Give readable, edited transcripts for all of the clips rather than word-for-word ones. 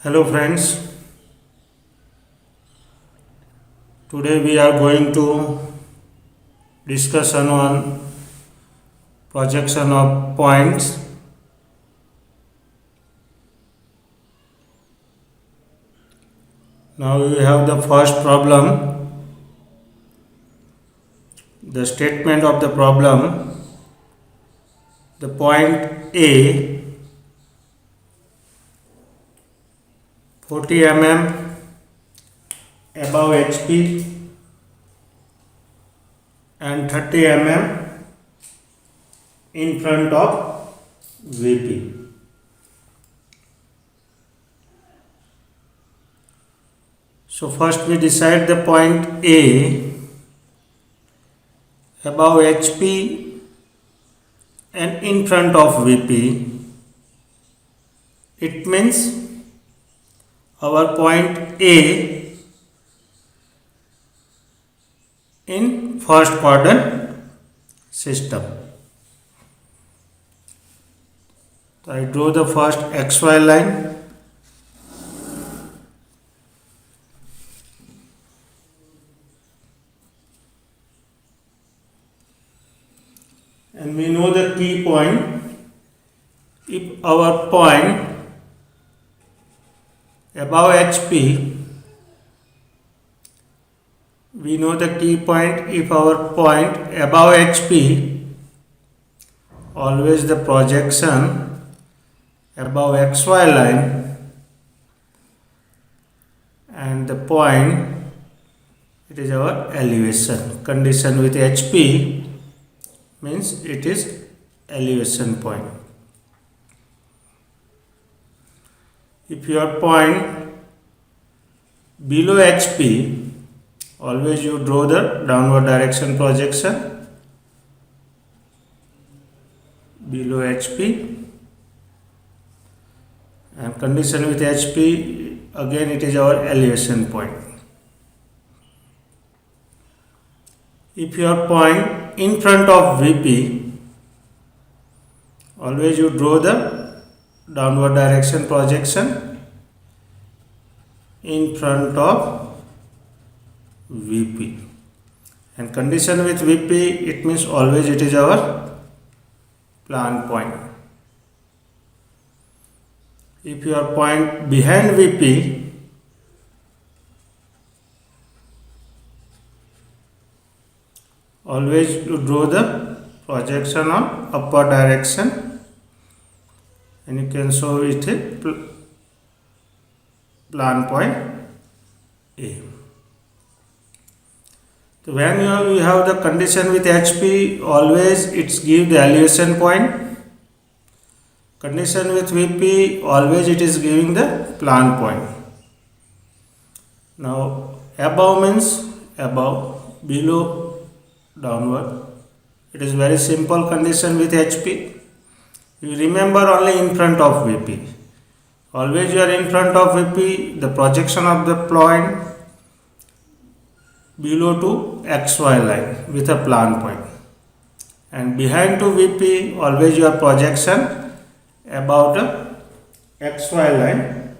Hello friends, today we are going to discussion on projection of points. Now we have the first problem. The statement of the problem, the point A 40 mm above HP and 30 mm in front of VP. So first we decide the point A above HP and in front of VP. It means our point A in first quadrant system. So I draw the first XY line. And we know the key point. If our point above HP, we know the key point. If our point above HP, always the projection above XY line, and the point, it is our elevation. Condition with HP means it is elevation point. If your point below HP, always you draw the downward direction projection below HP, and condition with HP, again it is our elevation point. If your point in front of VP, always you draw the downward direction projection in front of VP, and condition with VP, it means always it is our plan point. If your point behind VP, always you draw the projection on upward direction, and you can show it a plan point A. So when you have the condition with HP, always it's give the elevation point. Condition with VP, always it is giving the plan point. Now above means above, below downward. It is very simple condition with HP. You remember only in front of VP. Always you are in front of VP, the projection of the point below to XY line with a plan point, and behind to VP, always your projection about a XY line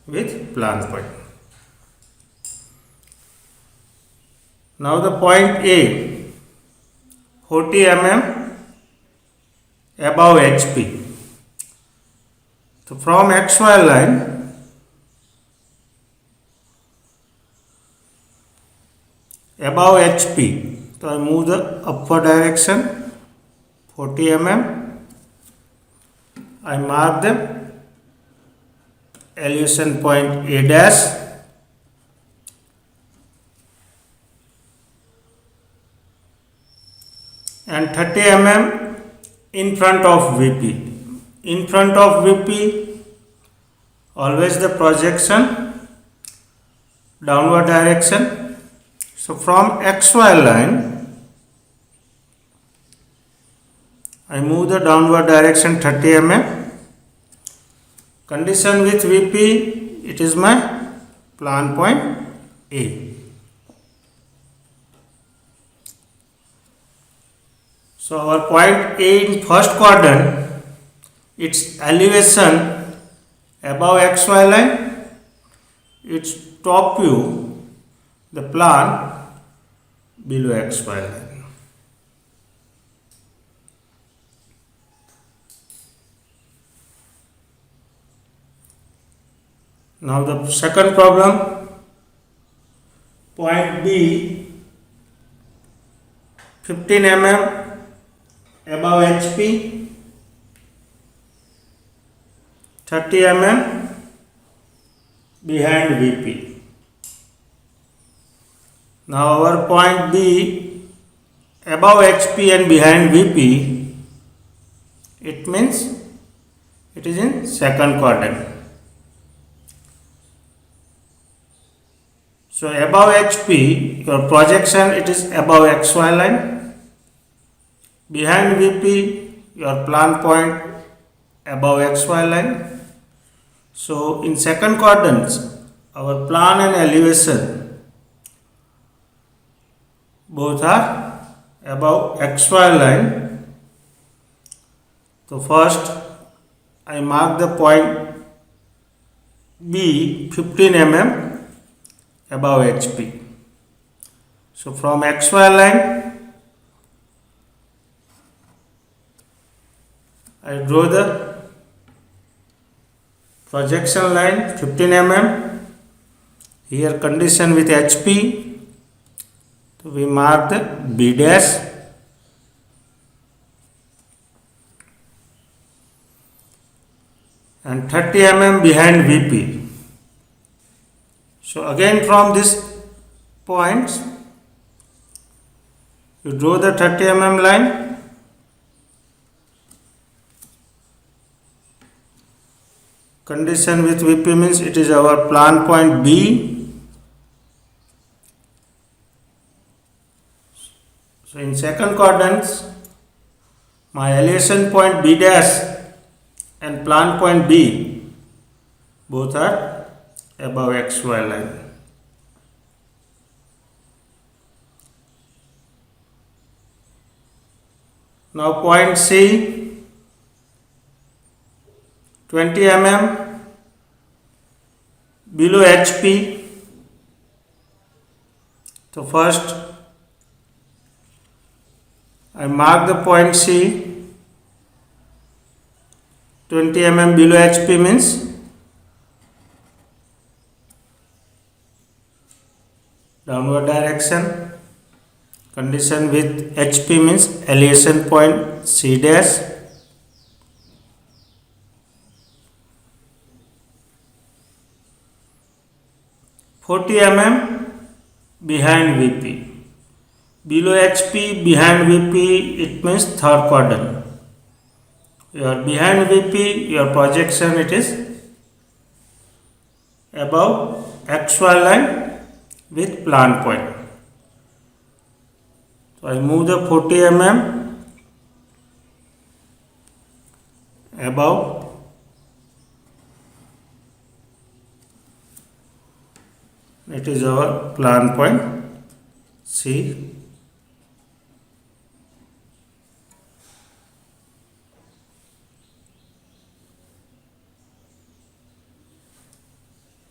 with plan point. Now the point A 40 mm above HP. So from XY line, above HP, so I move the upward direction 40 mm. I mark the elevation point A dash, and 30 mm in front of VP. In front of VP, always the projection downward direction. So from XY line, I move the downward direction 30 mm. Condition with VP, it is my plan point A. So our point A in first quadrant, its elevation above XY line its top view, the plan below XY line. Now the second problem, point B, 15 mm above HP, 30 mm behind VP. Now our point B above HP and behind VP, it means it is in second quadrant. So above HP, your projection, it is above XY line. Behind VP, your plan point above XY line. So in second quadrants, our plan and elevation both are above XY line. So first I mark the point B 15 mm above HP. So from XY line I draw the projection line 15 mm. Here condition with HP. So we mark the B dash. And 30 mm behind VP. So again from this points, you draw the 30 mm line. Condition with VP means it is our plan point B. So in second quadrants, my elevation point B dash and plan point B both are above XY line. Now point C, 20 mm below HP. So first I mark the point C, 20 mm below HP means downward direction. Condition with HP means elevation point C dash. (40 mm behind VP. Below HP, behind VP, it means third quadrant. Your behind VP, your projection, it is above XY line with plan point. So I move the 40 mm above it is our plan point C.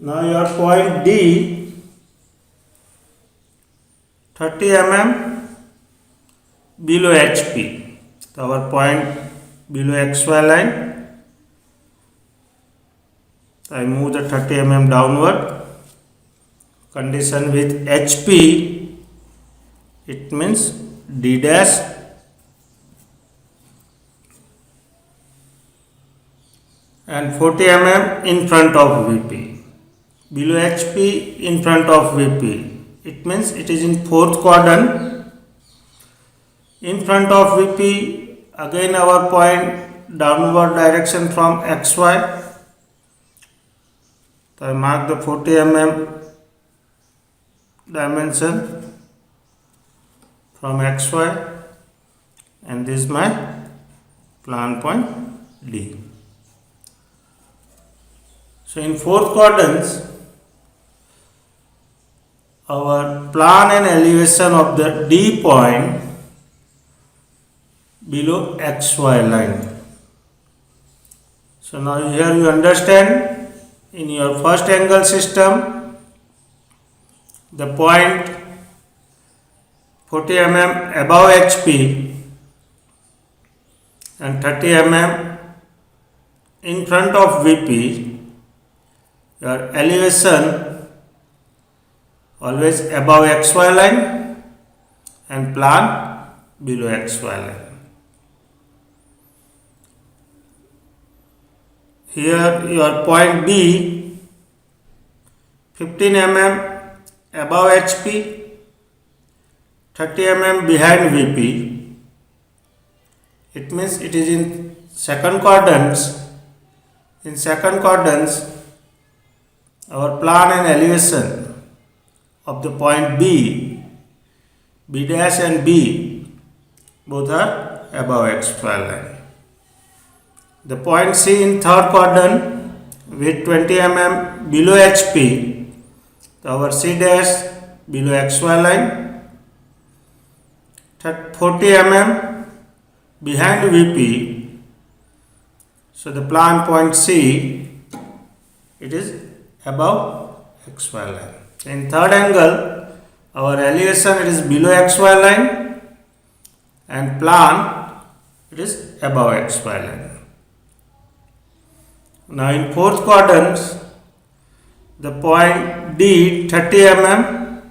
Now your point D, 30 mm below HP. So our point below XY line. So I move the 30 mm downward. Condition with HP, it means D dash. And 40 mm in front of VP. Below HP, in front of VP. It means it is in fourth quadrant. In front of VP, again our point downward direction from XY. So I mark the 40 mm dimension from XY, and this is my plan point D. So in fourth quadrants, our plan and elevation of the D point below XY line. So now here you understand, in your first angle system, the point 40 mm above HP and 30 mm in front of VP, your elevation always above XY line and plan below XY line. Here your point B 15 mm above HP, 30 mm behind VP. It means it is in second quadrants. In second quadrants, our plan and elevation of the point B, B dash and B both are above XY line. The point C in third quadrant with 20 mm below HP, our C dash below XY line, 40 mm behind VP. So the plan point C, it is above XY line. In third angle, our elevation it is below XY line and plan it is above XY line. Now in fourth quadrant, the point D 30 mm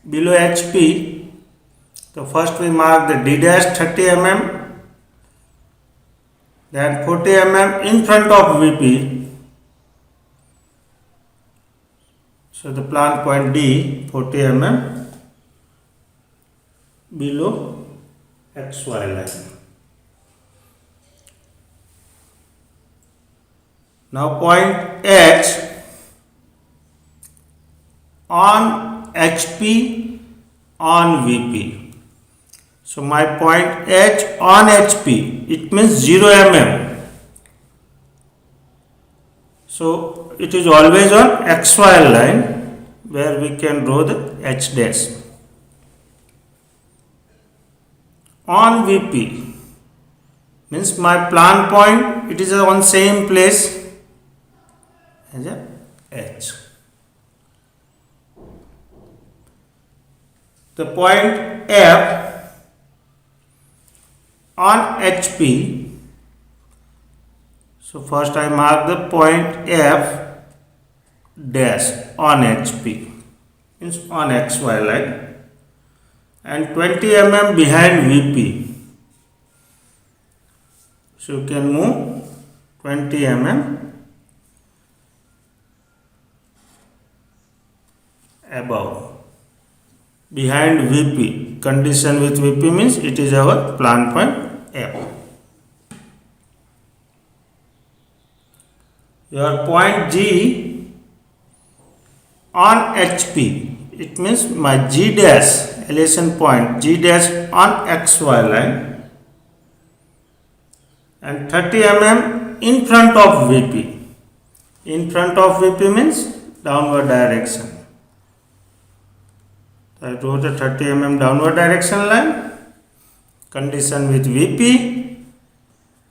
below HP. So first we mark the D dash 30 mm, then 40 mm in front of VP. So the plan point D 40 mm below XY line. Now point H on HP on VP. So my point H on HP, it means 0 mm. So it is always on XY line where we can draw the H dash. On VP means my plan point, it is on same place as a H. The point F on HP. So first I mark the point F dash on HP, means on XY line, and 20 mm behind VP. So you can move 20 mm above behind VP. Condition with VP means it is our plan point F. Your point G on HP, it means my G dash elevation point G dash on XY line and 30 mm in front of VP. In front of VP means downward direction. I draw the 30 mm downward direction line. Condition with VP,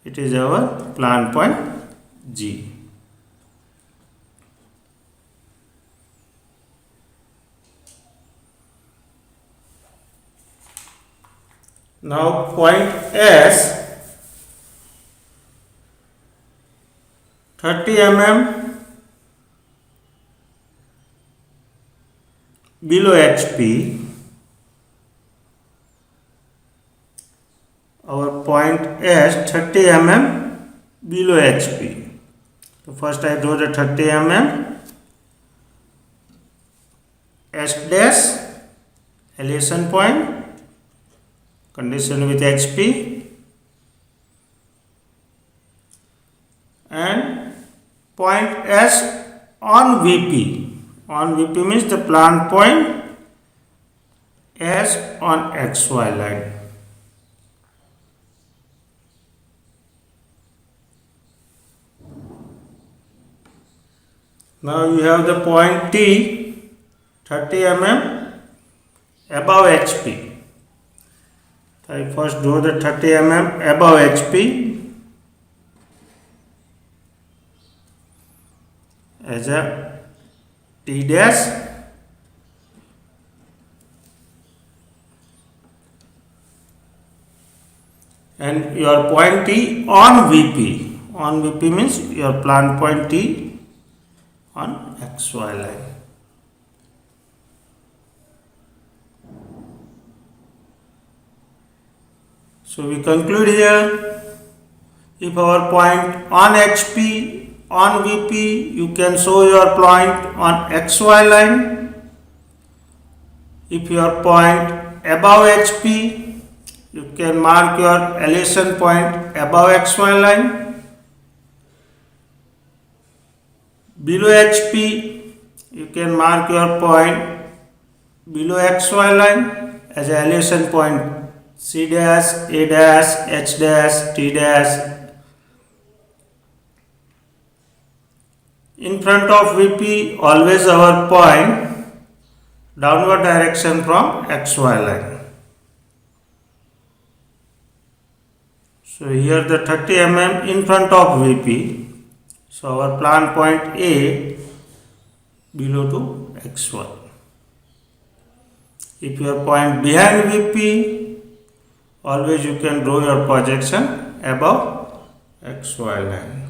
it is our plan point G. Now point S 30 mm below HP. Our point S 30 mm below HP. So first I draw the 30 mm S dash elevation point. Condition with HP and point S on VP. On VP means the plan point S on XY line. Now you have the point T 30 mm above HP. I first draw the 30 mm above HP as a T dash and your point T on VP. On VP means your plant point T on XY line. So we conclude here, if our point on HP on VP, you can show your point on XY line. If your point above HP, you can mark your elevation point above XY line. Below HP, you can mark your point below XY line as an elevation point C dash, A dash, H dash, T dash. In front of VP, always our point downward direction from XY line. So here the 30 mm in front of VP. So our plant point A below to XY. If your point behind VP, always you can draw your projection above XY line.